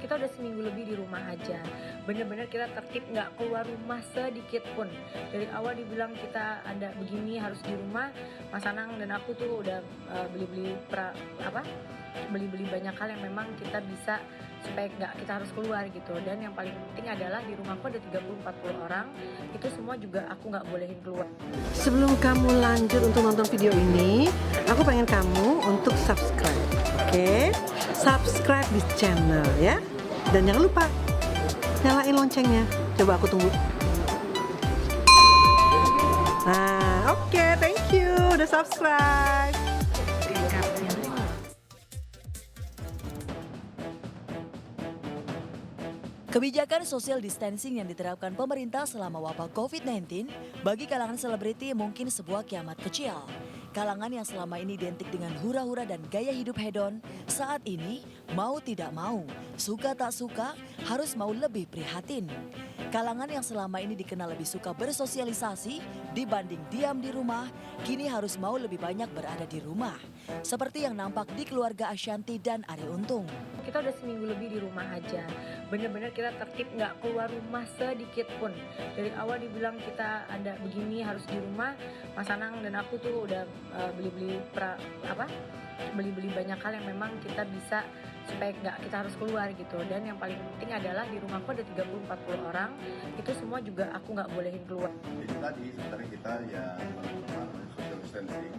kita udah seminggu lebih di rumah aja. Bener-bener kita tertib, nggak keluar rumah sedikit pun. Dari awal dibilang kita ada begini harus di rumah, Mas Anang dan aku tuh udah beli-beli banyak hal yang memang kita bisa supaya nggak kita harus keluar gitu. Dan yang paling penting adalah di rumahku ada 30-40 orang, itu semua juga aku nggak bolehin keluar. Sebelum kamu lanjut untuk nonton video ini, aku pengen kamu untuk subscribe, oke? Subscribe di channel ya. Dan jangan lupa nyalain loncengnya. Coba aku tunggu. Nah, oke, thank you udah subscribe. Kebijakan social distancing yang diterapkan pemerintah selama wabah COVID-19 bagi kalangan selebriti mungkin sebuah kiamat kecil. Kalangan yang selama ini identik dengan hura-hura dan gaya hidup hedon, saat ini mau tidak mau, suka tak suka, harus mau lebih prihatin. Kalangan yang selama ini dikenal lebih suka bersosialisasi dibanding diam di rumah, kini harus mau lebih banyak berada di rumah. Seperti yang nampak di keluarga Ashanti dan Arie Untung. Kita udah seminggu lebih di rumah aja. Bener-bener kita tertib, nggak keluar rumah sedikit pun. Dari awal dibilang kita ada begini harus di rumah, Mas Anang dan aku tuh udah beli-beli banyak hal yang memang kita bisa supaya nggak kita harus keluar gitu. Dan yang paling penting adalah di rumahku ada 30-40 orang, itu semua juga aku nggak bolehin keluar. Jadi tadi sebenarnya kita ya melakukan social distancing,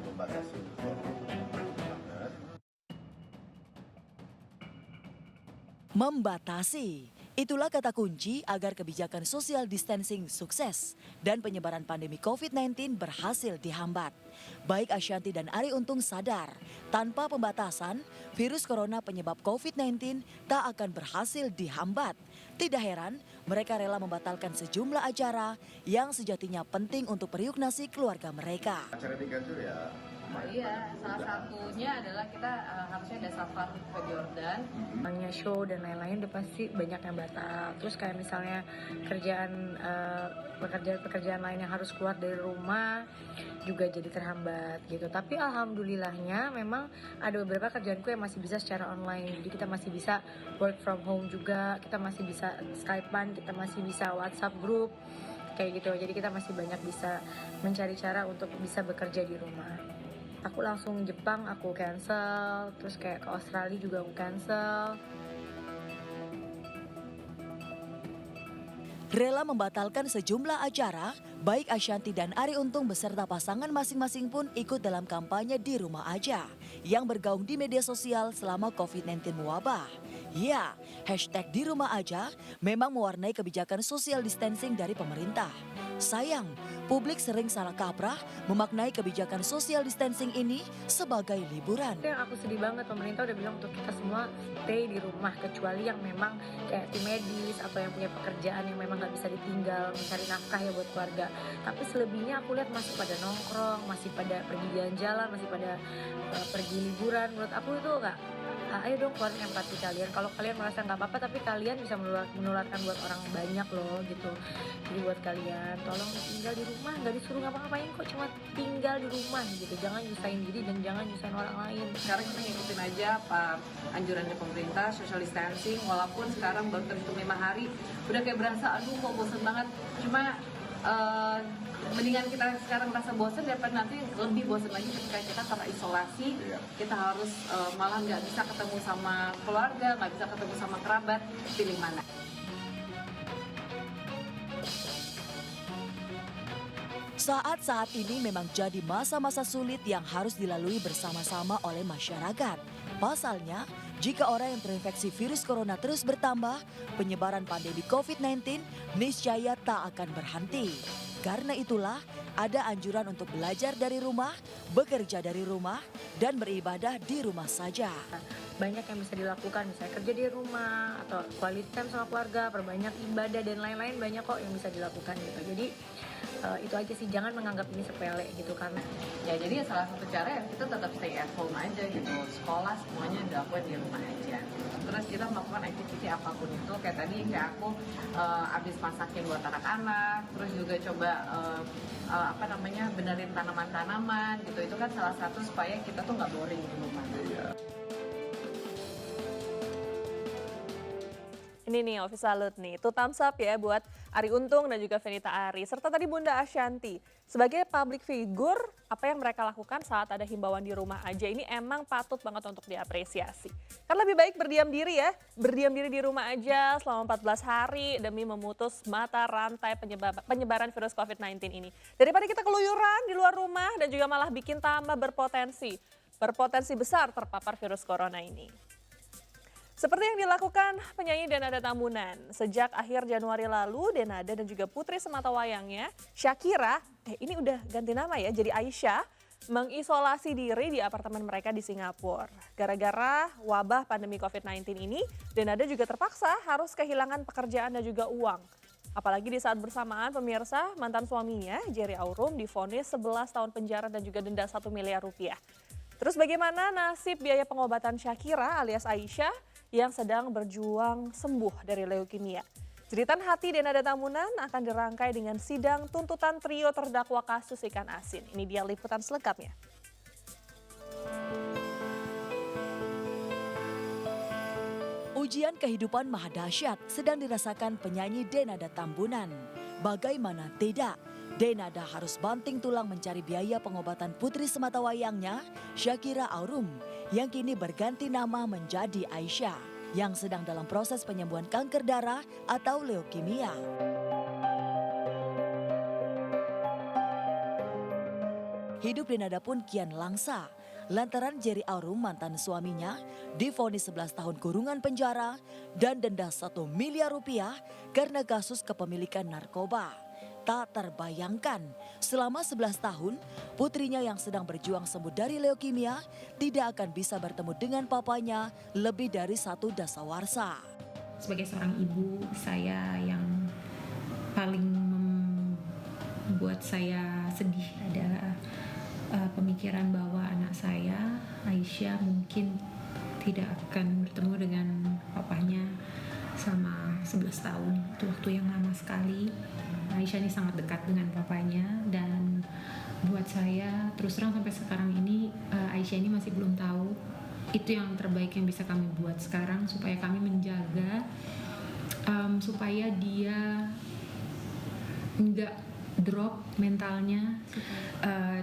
membatasi untuk banget. Membatasi. Itulah kata kunci agar kebijakan social distancing sukses dan penyebaran pandemi COVID-19 berhasil dihambat. Baik Ashanti dan Arie Untung sadar, tanpa pembatasan, virus corona penyebab COVID-19 tak akan berhasil dihambat. Tidak heran, mereka rela membatalkan sejumlah acara yang sejatinya penting untuk periuk nasi keluarga mereka. Acara di Ganjur ya. Iya, salah satunya adalah kita harusnya ada safar ke Jordan. Namanya show dan lain-lain udah pasti banyak yang batal. Terus kayak misalnya pekerjaan lain yang harus keluar dari rumah juga jadi terhambat gitu. Tapi alhamdulillahnya memang ada beberapa kerjaanku yang masih bisa secara online. Jadi kita masih bisa work from home juga, kita masih bisa Skype-an, kita masih bisa WhatsApp group kayak gitu. Jadi kita masih banyak bisa mencari cara untuk bisa bekerja di rumah. Aku langsung Jepang aku cancel, terus kayak ke Australia juga aku cancel. Rela membatalkan sejumlah acara, baik Ashanti dan Arie Untung beserta pasangan masing-masing pun ikut dalam kampanye di rumah aja yang bergaung di media sosial selama COVID-19 mewabah. Ya, hashtag di rumah aja memang mewarnai kebijakan social distancing dari pemerintah. Sayang, publik sering salah kaprah memaknai kebijakan social distancing ini sebagai liburan. Itu yang aku sedih banget, pemerintah udah bilang untuk kita semua stay di rumah, kecuali yang memang kayak tim medis atau yang punya pekerjaan yang memang nggak bisa ditinggal, mencari nafkah ya buat keluarga. Tapi selebihnya aku lihat masih pada nongkrong, masih pada pergi jalan-jalan, masih pada pergi liburan. Menurut aku itu nggak, ayo dong keluarin empati kalian. Kalau kalian merasa nggak apa-apa, tapi kalian bisa menularkan buat orang banyak loh gitu. Jadi buat kalian, tolong tinggal di rumah, nggak disuruh ngapa-ngapain kok, cuma tinggal di rumah gitu. Jangan nyusahin diri dan jangan nyusahin orang lain. Sekarang kita ngikutin aja apa anjuran dari pemerintah, social distancing. Walaupun sekarang baru terhitung 5 hari, udah kayak berasa aduh kok bosen banget. Cuma mendingan kita sekarang merasa bosen daripada nanti lebih bosen lagi ketika kita terisolasi. Kita harus malah nggak bisa ketemu sama keluarga, nggak bisa ketemu sama kerabat. Pilih mana? Saat-saat ini memang jadi masa-masa sulit yang harus dilalui bersama-sama oleh masyarakat. Pasalnya, jika orang yang terinfeksi virus corona terus bertambah, penyebaran pandemi COVID-19 niscaya tak akan berhenti. Karena itulah, ada anjuran untuk belajar dari rumah, bekerja dari rumah, dan beribadah di rumah saja. Banyak yang bisa dilakukan, misalnya kerja di rumah atau quality time sama keluarga, perbanyak ibadah dan lain-lain, banyak kok yang bisa dilakukan gitu. Jadi itu aja sih, jangan menganggap ini sepele gitu kan. Ya jadi salah satu cara ya kita tetap stay at home aja gitu. Sekolah semuanya dilakukan di rumah aja. Terus kita melakukan aktiviti apapun itu, kayak tadi kayak aku abis masakin buat anak-anak, terus juga coba benerin tanaman-tanaman gitu. Itu kan salah satu supaya kita tuh nggak boring di rumah. Ini nih Office Salute nih, itu thumbs up ya buat Arie Untung dan juga Fenita Arie, serta tadi Bunda Ashanti. Sebagai public figure, apa yang mereka lakukan saat ada himbauan di rumah aja ini emang patut banget untuk diapresiasi. Karena lebih baik berdiam diri ya, berdiam diri di rumah aja selama 14 hari demi memutus mata rantai penyebaran virus COVID-19 ini. Daripada kita keluyuran di luar rumah dan juga malah bikin tambah berpotensi besar terpapar virus corona ini. Seperti yang dilakukan penyanyi Denada Tambunan. Sejak akhir Januari lalu, Denada dan juga putri sematawayangnya, Shakira, ini udah ganti nama ya, jadi Aisyah, mengisolasi diri di apartemen mereka di Singapura. Gara-gara wabah pandemi COVID-19 ini, Denada juga terpaksa harus kehilangan pekerjaan dan juga uang. Apalagi di saat bersamaan pemirsa, mantan suaminya, Jerry Aurum, divonis 11 tahun penjara dan juga denda 1 miliar rupiah. Terus bagaimana nasib biaya pengobatan Shakira alias Aisyah yang sedang berjuang sembuh dari leukemia? Jeritan hati Denada Tambunan akan dirangkai dengan sidang tuntutan trio terdakwa kasus ikan asin. Ini dia liputan selengkapnya. Ujian kehidupan maha dahsyat sedang dirasakan penyanyi Denada Tambunan. Bagaimana tidak? Denada harus banting tulang mencari biaya pengobatan putri sematawayangnya, Shakira Aurum, yang kini berganti nama menjadi Aisyah, yang sedang dalam proses penyembuhan kanker darah atau leukemia. Hidup Denada pun kian langsa, lantaran Jerry Aurum, mantan suaminya, divonis 11 tahun kurungan penjara dan denda 1 miliar rupiah karena kasus kepemilikan narkoba. Tak terbayangkan, selama 11 tahun, putrinya yang sedang berjuang sembuh dari leukemia tidak akan bisa bertemu dengan papanya lebih dari 1 dasawarsa. Sebagai seorang ibu, saya yang paling membuat saya sedih adalah pemikiran bahwa anak saya, Aisyah, mungkin tidak akan bertemu dengan papanya selama 11 tahun. Itu waktu yang lama sekali. Aisyah ini sangat dekat dengan papanya, dan buat saya terus terang sampai sekarang ini Aisyah ini masih belum tahu. Itu yang terbaik yang bisa kami buat sekarang supaya kami menjaga supaya dia enggak drop mentalnya,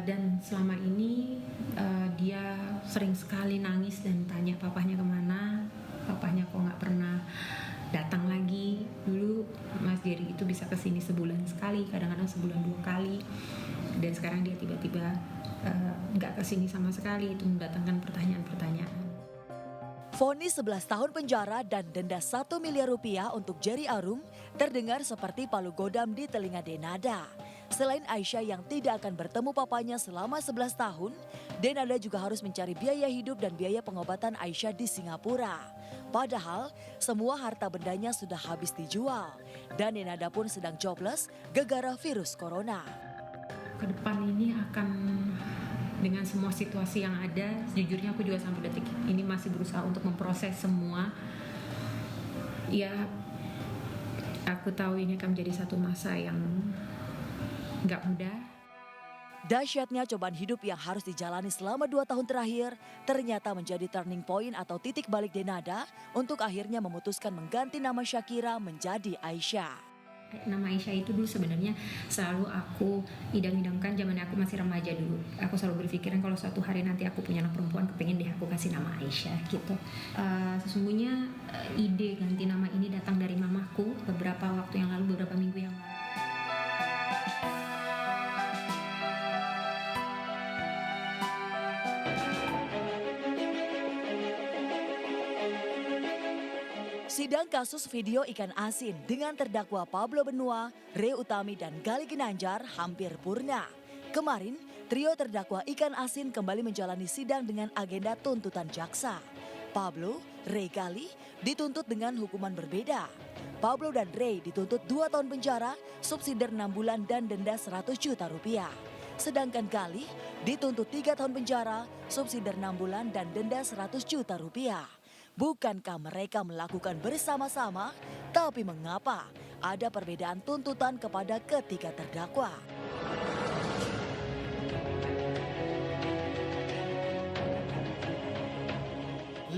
dan selama ini dia sering sekali nangis dan tanya papahnya kemana, papahnya kok nggak pernah datang lagi. Dulu Mas Jerry itu bisa kesini sebulan sekali, kadang-kadang sebulan 2 kali, dan sekarang dia tiba-tiba nggak kesini sama sekali. Itu mendatangkan pertanyaan-pertanyaan. Vonis 11 tahun penjara dan denda 1 miliar rupiah untuk Jerry Aurum terdengar seperti palu godam di telinga Denada. Selain Aisyah yang tidak akan bertemu papanya selama 11 tahun, Denada juga harus mencari biaya hidup dan biaya pengobatan Aisyah di Singapura. Padahal semua harta bendanya sudah habis dijual dan Denada pun sedang jobless gara-gara virus corona. Ke depan ini akan dengan semua situasi yang ada, sejujurnya aku juga sampai detik ini masih berusaha untuk memproses semua. Ya, aku tahu ini akan menjadi satu masa yang nggak mudah. Dahsyatnya cobaan hidup yang harus dijalani selama 2 tahun terakhir ternyata menjadi turning point atau titik balik Denada untuk akhirnya memutuskan mengganti nama Shakira menjadi Aisyah. Nama Aisyah itu dulu sebenarnya selalu aku idam-idamkan zaman aku masih remaja dulu. Aku selalu berpikiran kalau suatu hari nanti aku punya anak perempuan, kepengen deh aku kasih nama Aisyah gitu. Sesungguhnya ide ganti nama ini datang dari mamaku beberapa waktu yang lalu, beberapa minggu yang lalu. Sidang kasus video ikan asin dengan terdakwa Pablo Benua, Ray Utami dan Gali Ginanjar hampir purna. Kemarin, trio terdakwa ikan asin kembali menjalani sidang dengan agenda tuntutan jaksa. Pablo, Ray, Gali dituntut dengan hukuman berbeda. Pablo dan Ray dituntut 2 tahun penjara, subsidiar 6 bulan dan denda 100 juta rupiah. Sedangkan Gali dituntut 3 tahun penjara, subsidiar 6 bulan dan denda 100 juta rupiah. Bukankah mereka melakukan bersama-sama? Tapi mengapa ada perbedaan tuntutan kepada ketiga terdakwa?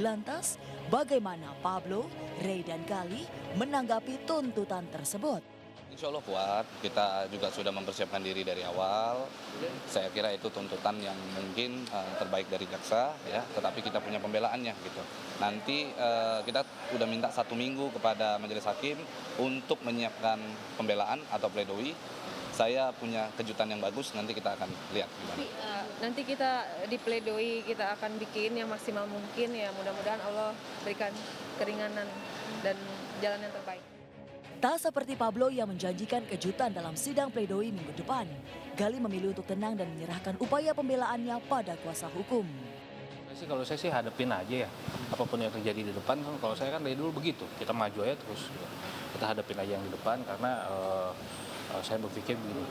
Lantas, Bagaimana Pablo, Ray, dan Gali menanggapi tuntutan tersebut? Insya Allah kuat, kita juga sudah mempersiapkan diri dari awal. Saya kira itu tuntutan yang mungkin terbaik dari jaksa, ya. Tetapi kita punya pembelaannya gitu. Nanti kita sudah minta 1 minggu kepada majelis hakim untuk menyiapkan pembelaan atau pledoi. Saya punya kejutan yang bagus, nanti kita akan lihat gimana. Nanti kita di pledoi kita akan bikin yang maksimal mungkin, ya mudah-mudahan Allah berikan keringanan dan jalan yang terbaik. Tak seperti Pablo yang menjanjikan kejutan dalam sidang pledoi minggu depan, Gali memilih untuk tenang dan menyerahkan upaya pembelaannya pada kuasa hukum. Kalau saya sih hadapin aja ya, apapun yang terjadi di depan. Kalau saya kan dari dulu begitu, kita maju aja terus, kita hadapin aja yang di depan karena saya berpikir begini,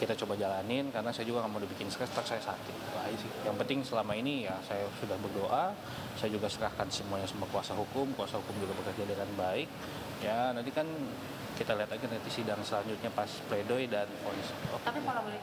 kita coba jalanin karena saya juga nggak mau dibikin stres, tak saya sakit. Yang penting selama ini ya saya sudah berdoa, saya juga serahkan semuanya sama kuasa hukum juga bekerja dengan baik. Ya nanti kan kita lihat aja nanti sidang selanjutnya pas pledoi dan vonis. Tapi kalau boleh